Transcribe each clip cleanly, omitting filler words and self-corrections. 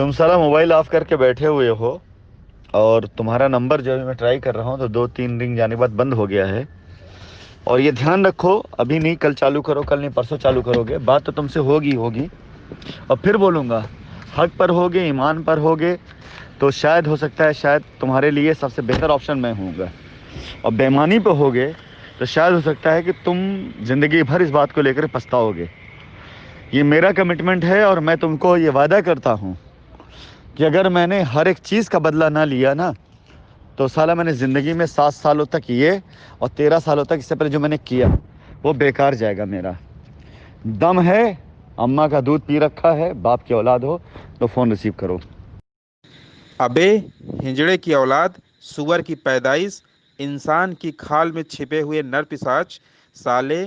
तुम साला mobile of करके बैठे हुए हो और तुम्हारा नंबर जो है मैं ट्राई कर रहा हूँ तो 2-3 रिंग जाने के बाद बंद हो गया है। और ये ध्यान रखो, अभी नहीं कल चालू करो, कल नहीं परसों चालू करोगे, बात तो तुमसे होगी होगी। और फिर बोलूँगा, हक पर होगे, ईमान पर होगे तो शायद हो सकता है, शायद तुम्हारे लिए सबसे बेहतर ऑप्शन मैं हूँगा। और बेईमानी पे होगे तो शायद हो सकता है कि तुम ज़िंदगी भर इस बात को लेकर पछताओगे। ये मेरा कमिटमेंट है और मैं तुमको ये वादा करता हूँ कि अगर मैंने हर एक चीज़ का बदला ना लिया ना तो साला मैंने ज़िंदगी में 7 सालों तक ये और 13 सालों तक इससे पहले जो मैंने किया वो बेकार जाएगा मेरा। दम है, अम्मा का दूध पी रखा है, बाप की औलाद हो तो फ़ोन रिसीव करो। अबे हिजड़े की औलाद, सुअर की पैदाइश, इंसान की खाल में छिपे हुए नर पिशाच, साले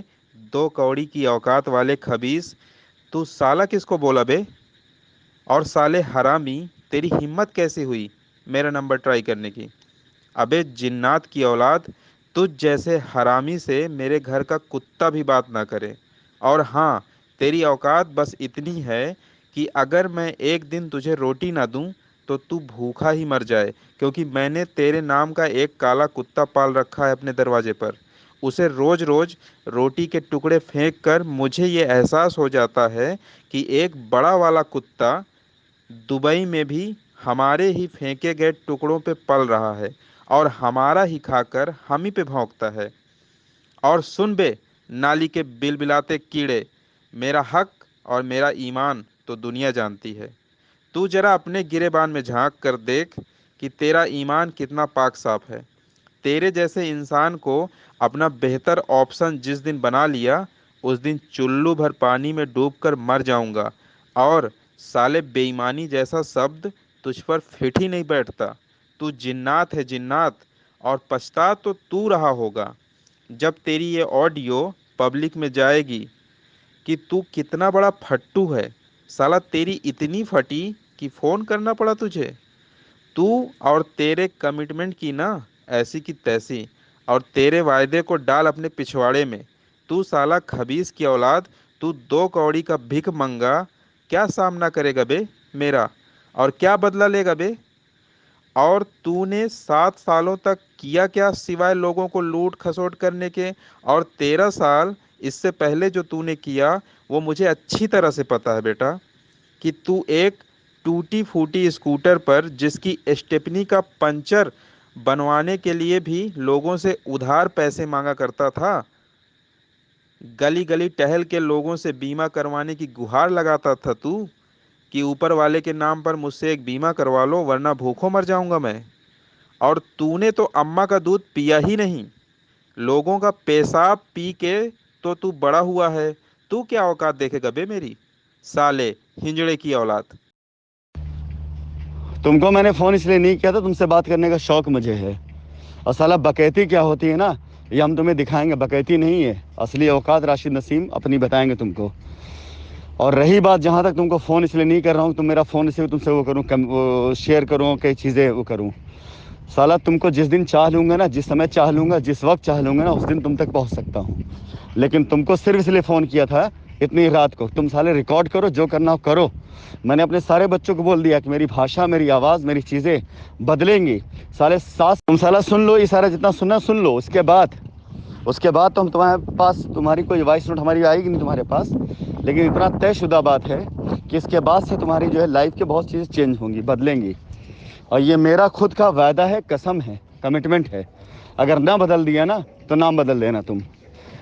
दो कौड़ी की औकात वाले खबीस, तू साला किसको बोला बे? और साले हरामी, तेरी हिम्मत कैसे हुई मेरा नंबर ट्राई करने की? अबे जिन्नात की औलाद, तुझ जैसे हरामी से मेरे घर का कुत्ता भी बात ना करे। और हाँ, तेरी औकात बस इतनी है कि अगर मैं एक दिन तुझे रोटी ना दूं तो तू भूखा ही मर जाए, क्योंकि मैंने तेरे नाम का एक काला कुत्ता पाल रखा है अपने दरवाजे पर। उसे रोज रोज रोटी के टुकड़े फेंक कर मुझे ये एहसास हो जाता है कि एक बड़ा वाला कुत्ता दुबई में भी हमारे ही फेंके गए टुकड़ों पे पल रहा है और हमारा ही खाकर हम ही पे भौंकता है। और सुन बे, नाली के बिलबिलाते कीड़े, मेरा हक और मेरा ईमान तो दुनिया जानती है। तू जरा अपने गिरेबान में झांक कर देख कि तेरा ईमान कितना पाक साफ है। तेरे जैसे इंसान को अपना बेहतर ऑप्शन जिस दिन बना लिया, उस दिन चुल्लू भर पानी में डूबकर मर जाऊंगा। और साले बेईमानी जैसा शब्द तुझ पर फिट ही नहीं बैठता। तू जिन्नात है जिन्नात, और पछता तो तू रहा होगा जब तेरी ये ऑडियो पब्लिक में जाएगी कि तू कितना बड़ा फट्टू है। साला तेरी इतनी फटी कि फोन करना पड़ा तुझे। तू और तेरे कमिटमेंट की ना ऐसी की तैसी, और तेरे वायदे को डाल अपने पिछवाड़े में। तू साला खबीस की औलाद, तू दो कौड़ी का भिख मंगा क्या सामना करेगा बे मेरा? और क्या बदला लेगा बे? और तूने 7 सालों तक किया क्या सिवाय लोगों को लूट खसोट करने के? और 13 साल इससे पहले जो तूने किया वो मुझे अच्छी तरह से पता है बेटा, कि तू एक टूटी फूटी स्कूटर पर जिसकी स्टेपनी का पंचर बनवाने के लिए भी लोगों से उधार पैसे मांगा करता था। गली गली टहल के लोगों से बीमा करवाने की गुहार लगाता था तू, कि ऊपर वाले के नाम पर मुझसे एक बीमा करवा लो वरना भूखों मर जाऊंगा मैं। और तूने तो अम्मा का दूध पिया ही नहीं, लोगों का पेशाब पी के तो तू बड़ा हुआ है। तू क्या औकात देखेगा बे मेरी, साले हिंजड़े की औलाद? तुमको मैंने फ़ोन इसलिए नहीं किया था, तुमसे बात करने का शौक़ मुझे है। और साला बकैती क्या होती है ना, ये हम तुम्हें दिखाएंगे। बकैती नहीं है, असली औकात राशिद नसीम अपनी बताएंगे तुमको। और रही बात, जहाँ तक तुमको फ़ोन इसलिए नहीं कर रहा हूँ, तुम मेरा फ़ोन इसलिए तुमसे वो करूँ, वो शेयर करूँ, कई चीज़ें वो करूँ। साला तुमको जिस दिन चाह लूँगा ना, जिस समय चाह लूँगा, जिस वक्त चाह लूँगा ना, उस दिन तुम तक पहुँच सकता हूँ। लेकिन तुमको सिर्फ इसलिए फ़ोन किया था इतनी रात को, तुम साले रिकॉर्ड करो, जो करना हो करो। मैंने अपने सारे बच्चों को बोल दिया कि मेरी भाषा, मेरी आवाज़, मेरी चीज़ें बदलेंगी। साले सास तुम साला सुन लो, ये सारा जितना सुनना सुन लो। उसके बाद तो हम तुम्हारे पास, तुम्हारी कोई वॉइस नोट हमारी आएगी नहीं तुम्हारे पास। लेकिन इतना तयशुदा बात है कि इसके बाद से तुम्हारी जो है लाइफ की बहुत चीज़ें चेंज होंगी, बदलेंगी। और ये मेरा खुद का वादा है, कसम है, कमिटमेंट है। अगर ना बदल दिया ना तो नाम बदल देना तुम।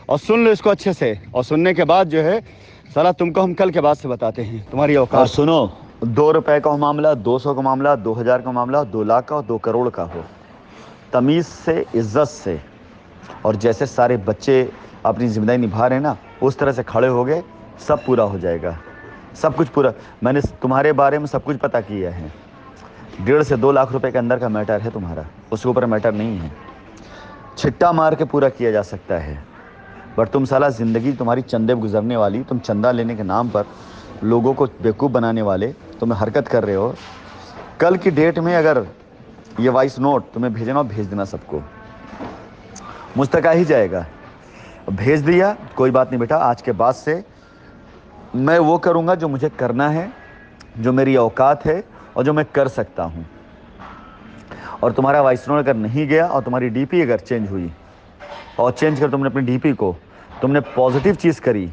और सुन लो इसको अच्छे से, और सुनने के बाद जो है साला तुमको हम कल के बाद से बताते हैं तुम्हारी औकात। और सुनो, 2 रुपए का मामला, 200 का मामला, 2000 का मामला, 2 लाख का, 2 करोड़ का हो, तमीज़ से, इज्जत से, और जैसे सारे बच्चे अपनी जिम्मेदारी निभा रहे हैं ना, उस तरह से खड़े हो गए, सब पूरा हो जाएगा। सब कुछ पूरा, मैंने तुम्हारे बारे में सब कुछ पता किया है। 1.5 से 2 लाख रुपए के अंदर का मैटर है तुम्हारा, उसके ऊपर मैटर नहीं है। छिट्टा मार के पूरा किया जा सकता है। बट तुम साला, ज़िंदगी तुम्हारी चंदे पे गुजरने वाली, तुम चंदा लेने के नाम पर लोगों को बेवकूफ़ बनाने वाले तुम हरकत कर रहे हो। कल की डेट में अगर ये वॉइस नोट तुम्हें भेजना हो, भेज देना सबको, मुझ तक आ ही जाएगा। भेज दिया, कोई बात नहीं बेटा, आज के बाद से मैं वो करूँगा जो मुझे करना है, जो मेरी औकात है, और जो मैं कर सकता हूँ। और तुम्हारा वॉइस नोट अगर नहीं गया और तुम्हारी डीपी अगर चेंज हुई और चेंज कर तुमने अपनी डीपी को तुमने पॉजिटिव चीज़ करी,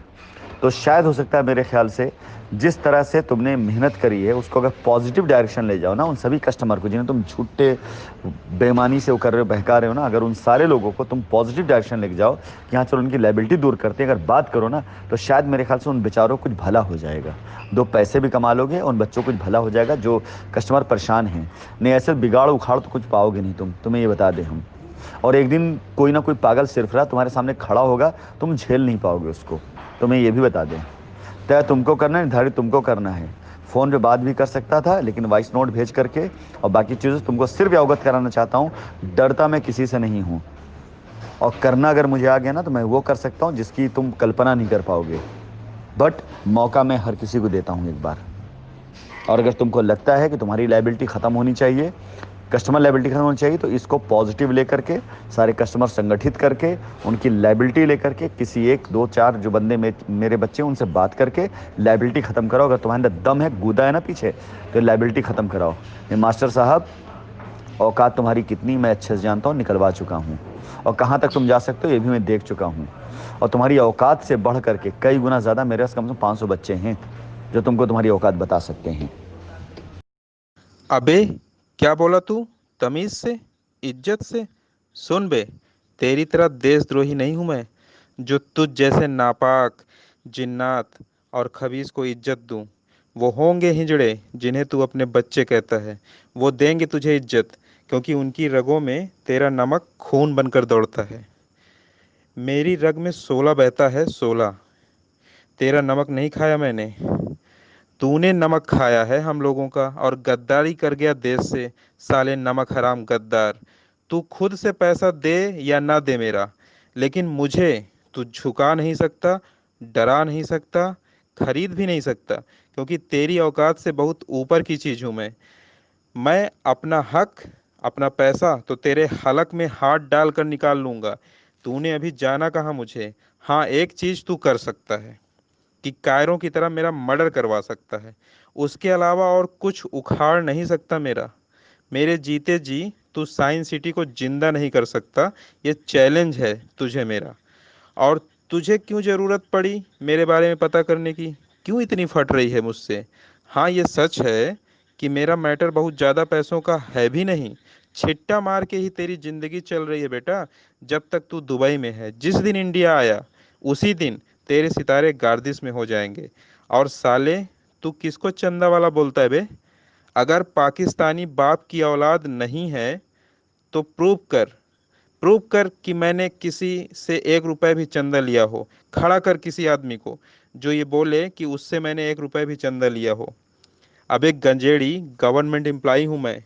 तो शायद हो सकता है मेरे ख्याल से जिस तरह से तुमने मेहनत करी है उसको अगर पॉजिटिव डायरेक्शन ले जाओ ना, उन सभी कस्टमर को जिन्हें तुम झूठे बेईमानी से वो कर रहे हो, बहका रहे हो ना, अगर उन सारे लोगों को तुम पॉजिटिव डायरेक्शन लेके जाओ कि हाँ चलो उनकी लायबिलिटी दूर करते हैं, अगर बात करो ना, तो शायद मेरे ख्याल से उन बेचारों को कुछ भला हो जाएगा। दो पैसे भी कमा लोगे, उन बच्चों को कुछ भला हो जाएगा जो कस्टमर परेशान हैं। नहीं ऐसे बिगाड़ उखाड़ तो कुछ पाओगे नहीं तुम, तुम्हें ये बता दें हम। और एक दिन कोई ना कोई पागल सिरफरा तुम्हारे सामने खड़ा होगा, तुम झेल नहीं पाओगे उसको, तुम्हें ये भी बता दें। तय तुमको करना है, निर्धारित तुमको करना है। फ़ोन पे बात भी कर सकता था, लेकिन वॉइस नोट भेज करके और बाकी चीज़ें तुमको सिर्फ अवगत कराना चाहता हूँ, डरता मैं किसी से नहीं हूँ। और करना अगर मुझे आ गया ना, तो मैं वो कर सकता हूँ जिसकी तुम कल्पना नहीं कर पाओगे। बट मौका मैं हर किसी को देता हूँ एक बार। और अगर तुमको लगता है कि तुम्हारी लायबिलिटी ख़त्म होनी चाहिए, कस्टमर लायबिलिटी खत्म होनी चाहिए, तो इसको पॉजिटिव लेकर के सारे कस्टमर संगठित करके उनकी लायबिलिटी लेकर के किसी एक दो चार जो बंदे मेरे बच्चे उनसे बात करके लायबिलिटी ख़त्म कराओ। अगर तुम्हारे अंदर दम है, गूदा है ना पीछे, तो लायबिलिटी ख़त्म कराओ। ये मास्टर साहब, औकात तुम्हारी कितनी मैं अच्छे से जानता हूँ, निकलवा चुका हूँ। और कहाँ तक तुम जा सकते हो ये भी मैं देख चुका हूँ। और तुम्हारी औकात से बढ़ करके कई गुना ज़्यादा मेरे पास कम से कम 500 बच्चे हैं जो तुमको तुम्हारी औकात बता सकते हैं। अबे क्या बोला तू? तमीज से, इज्जत से। सुन बे, तेरी तरह देशद्रोही नहीं हूं मैं जो तुझ जैसे नापाक, जिन्नात और खबीस को इज्जत दूं। वो होंगे हिजड़े जिन्हें तू अपने बच्चे कहता है, वो देंगे तुझे इज्जत, क्योंकि उनकी रगों में तेरा नमक खून बनकर दौड़ता है। मेरी रग में 16 बहता है, 16। तेरा नमक नहीं खाया मैंने, तूने नमक खाया है हम लोगों का और गद्दारी कर गया देश से। साले नमक हराम गद्दार। तू खुद से पैसा दे या ना दे मेरा, लेकिन मुझे तू झुका नहीं सकता, डरा नहीं सकता, खरीद भी नहीं सकता, क्योंकि तेरी औकात से बहुत ऊपर की चीज हूं मैं अपना हक, अपना पैसा तो तेरे हलक में हाथ डालकर निकाल लूंगा। तूने अभी जाना कहाँ मुझे? हाँ, एक चीज तू कर सकता है कि कायरों की तरह मेरा मर्डर करवा सकता है। उसके अलावा और कुछ उखाड़ नहीं सकता मेरा। मेरे जीते जी तू साइंस सिटी को जिंदा नहीं कर सकता। ये चैलेंज है तुझे मेरा। और तुझे क्यों जरूरत पड़ी मेरे बारे में पता करने की? क्यों इतनी फट रही है मुझसे? हाँ, ये सच है कि मेरा मैटर बहुत ज्यादा पैसों का है भी नहीं। छिट्टा मार के ही तेरी जिंदगी चल रही है बेटा। जब तक तू दुबई में है, जिस दिन इंडिया आया उसी दिन तेरे सितारे गार्दिश में हो जाएंगे। और साले, तू किसको चंदा वाला बोलता है बे? अगर पाकिस्तानी बाप की औलाद नहीं है तो प्रूव कर कि मैंने किसी से 1 रुपए भी चंदा लिया हो। खड़ा कर किसी आदमी को जो ये बोले कि उससे मैंने 1 रुपए भी चंदा लिया हो। अब एक गंजेड़ी गवर्नमेंट एम्प्लॉई हूं मैं,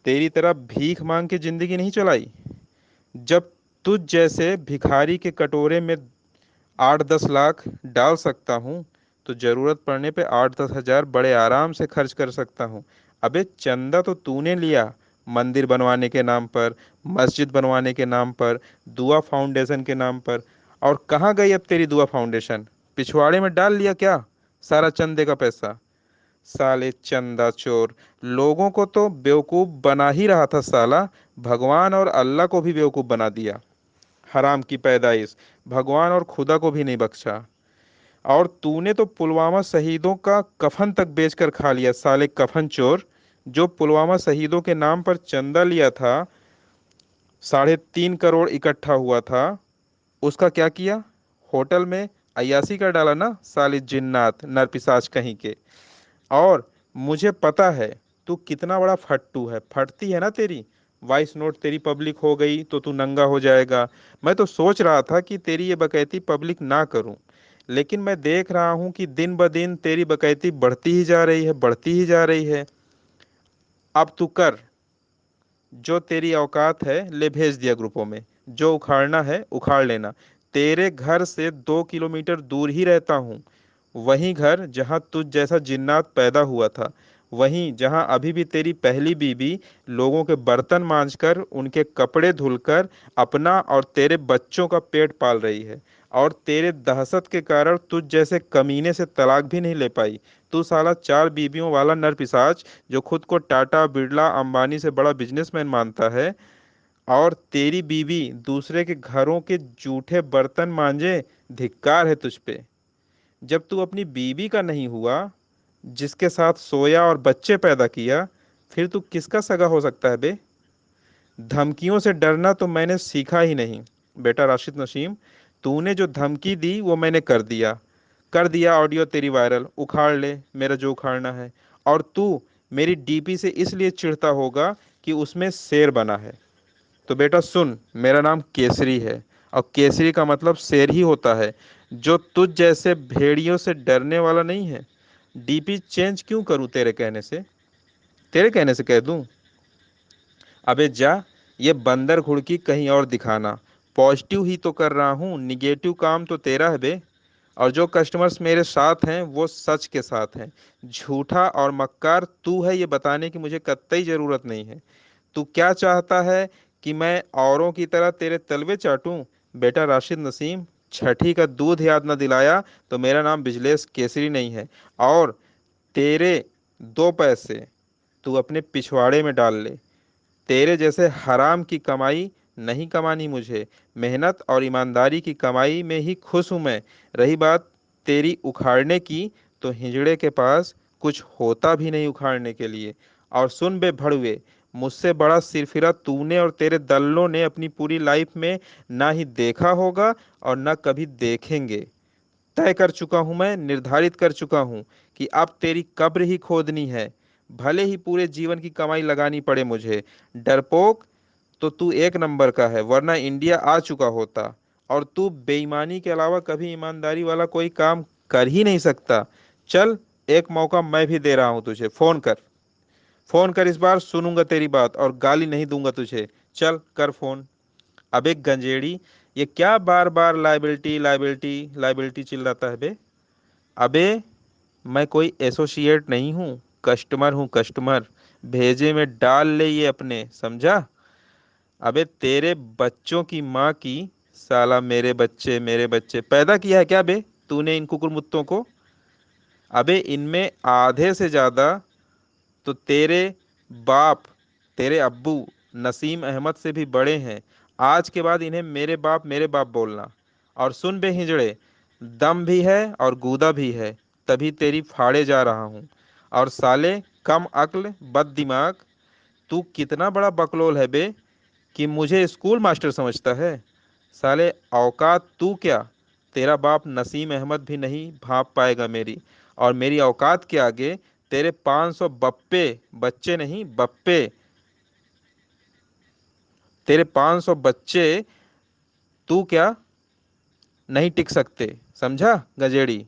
तेरी तरह भीख मांग के जिंदगी नहीं चलाई। जब तुझ जैसे भिखारी के कटोरे में 8-10 लाख डाल सकता हूँ, तो जरूरत पड़ने पे 8-10 हजार बड़े आराम से खर्च कर सकता हूँ। अबे चंदा तो तूने लिया, मंदिर बनवाने के नाम पर, मस्जिद बनवाने के नाम पर, दुआ फाउंडेशन के नाम पर। और कहाँ गई अब तेरी दुआ फाउंडेशन? पिछवाड़े में डाल लिया क्या सारा चंदे का पैसा? साले चंदा चोर, लोगों को तो बेवकूफ बना ही रहा था साला, भगवान और अल्लाह को भी बेवकूफ बना दिया। हराम की पैदाइश, भगवान और खुदा को भी नहीं बख्शा। और तूने तो पुलवामा शहीदों का कफन तक बेचकर खा लिया, साले कफन चोर। जो पुलवामा शहीदों के नाम पर चंदा लिया था, 3.5 करोड़ इकट्ठा हुआ था, उसका क्या किया? होटल में अय्यासी कर डाला ना, साले जिन्नात नरपिशाच कहीं के। और मुझे पता है तू कितना बड़ा फट्टू है। फटती है ना तेरी वॉइस नोट, तेरी पब्लिक हो गई तो तू नंगा हो जाएगा। मैं तो सोच रहा था कि तेरी ये बकैती पब्लिक ना करूं, लेकिन मैं देख रहा हूं कि दिन ब दिन तेरी बकैती बढ़ती ही जा रही है, बढ़ती ही जा रही है। अब तू कर, जो तेरी औकात है ले भेज दिया ग्रुपों में। जो उखाड़ना है उखाड़ लेना। तेरे घर से 2 किलोमीटर दूर ही रहता हूँ, वही घर जहाँ तुझ जैसा जिन्नात पैदा हुआ था, वहीं जहां अभी भी तेरी पहली बीवी लोगों के बर्तन मांजकर उनके कपड़े धुलकर अपना और तेरे बच्चों का पेट पाल रही है, और तेरे दहशत के कारण तुझ जैसे कमीने से तलाक भी नहीं ले पाई। तू साला 4 बीवियों वाला नरपिशाच जो खुद को टाटा बिरला अंबानी से बड़ा बिजनेसमैन मानता है, और तेरी बीवी दूसरे के घरों के जूठे बर्तन मांजे। धिक्कार है तुझ पे। जब तू अपनी बीवी का नहीं हुआ, जिसके साथ सोया और बच्चे पैदा किया, फिर तू किसका सगा हो सकता है बे? धमकियों से डरना तो मैंने सीखा ही नहीं। बेटा राशिद नसीम, तूने जो धमकी दी वो मैंने कर दिया ऑडियो तेरी वायरल। उखाड़ ले मेरा जो उखाड़ना है। और तू मेरी डीपी से इसलिए चिढ़ता होगा कि उसमें शेर बना है। तो बेटा सुन, मेरा नाम केसरी है, और केसरी का मतलब शेर ही होता है, जो तुझ जैसे भेड़ियों से डरने वाला नहीं है। डीपी चेंज क्यों करूं तेरे कहने से कह दूं? अबे जा, ये बंदर घुड़की कहीं और दिखाना। पॉजिटिव ही तो कर रहा हूँ, निगेटिव काम तो तेरा है बे। और जो कस्टमर्स मेरे साथ हैं वो सच के साथ हैं। झूठा और मक्कार तू है, ये बताने की मुझे कतई जरूरत नहीं है। तू क्या चाहता है, कि मैं औरों की तरह तेरे तलवे चाटूं? बेटा राशिद नसीम, छठी का दूध याद न दिलाया तो मेरा नाम बिजलेश केसरी नहीं है। और तेरे 2 पैसे तू अपने पिछवाड़े में डाल ले। तेरे जैसे हराम की कमाई नहीं कमानी मुझे। मेहनत और ईमानदारी की कमाई में ही खुश हूं मैं। रही बात तेरी उखाड़ने की, तो हिजड़े के पास कुछ होता भी नहीं उखाड़ने के लिए। और सुन बे भड़ुए, मुझसे बड़ा सिरफिरा तूने और तेरे दल्लों ने अपनी पूरी लाइफ में ना ही देखा होगा और ना कभी देखेंगे। तय कर चुका हूं, मैं निर्धारित कर चुका हूं कि अब तेरी कब्र ही खोदनी है, भले ही पूरे जीवन की कमाई लगानी पड़े मुझे। डरपोक, तो तू एक नंबर का है, वरना इंडिया आ चुका होता। और तू बेईमानी के अलावा कभी ईमानदारी वाला कोई काम कर ही नहीं सकता। चल, एक मौका मैं भी दे रहा हूं तुझे। फोन कर, इस बार सुनूंगा तेरी बात और गाली नहीं दूंगा तुझे। चल कर फोन। अबे गंजेड़ी, ये क्या बार बार लाइबिलिटी लाइबिलिटी लाइबिलिटी चिल्लाता है बे? अबे, मैं कोई एसोसिएट नहीं हूँ, कस्टमर हूँ, कस्टमर। भेजे में डाल ले ये अपने, समझा? अबे तेरे बच्चों की माँ की, साला मेरे बच्चे पैदा किया है क्या बे तूने इन कुकुरमुत्तों को? अबे इनमें आधे से ज्यादा तो तेरे बाप, तेरे अब्बू नसीम अहमद से भी बड़े हैं। आज के बाद इन्हें मेरे बाप बोलना। और सुन बे हिजड़े, दम भी है और गूदा भी है, तभी तेरी फाड़े जा रहा हूँ। और साले कम अक्ल बद दिमाग, तू कितना बड़ा बकलोल है बे, कि मुझे स्कूल मास्टर समझता है? साले औकात तू क्या, तेरा बाप नसीम अहमद भी नहीं भाप पाएगा मेरी। और मेरी औकात के आगे तेरे 500 बप्पे, बच्चे नहीं बप्पे, तेरे 500 बच्चे, तू क्या नहीं टिक सकते, समझा गजेड़ी?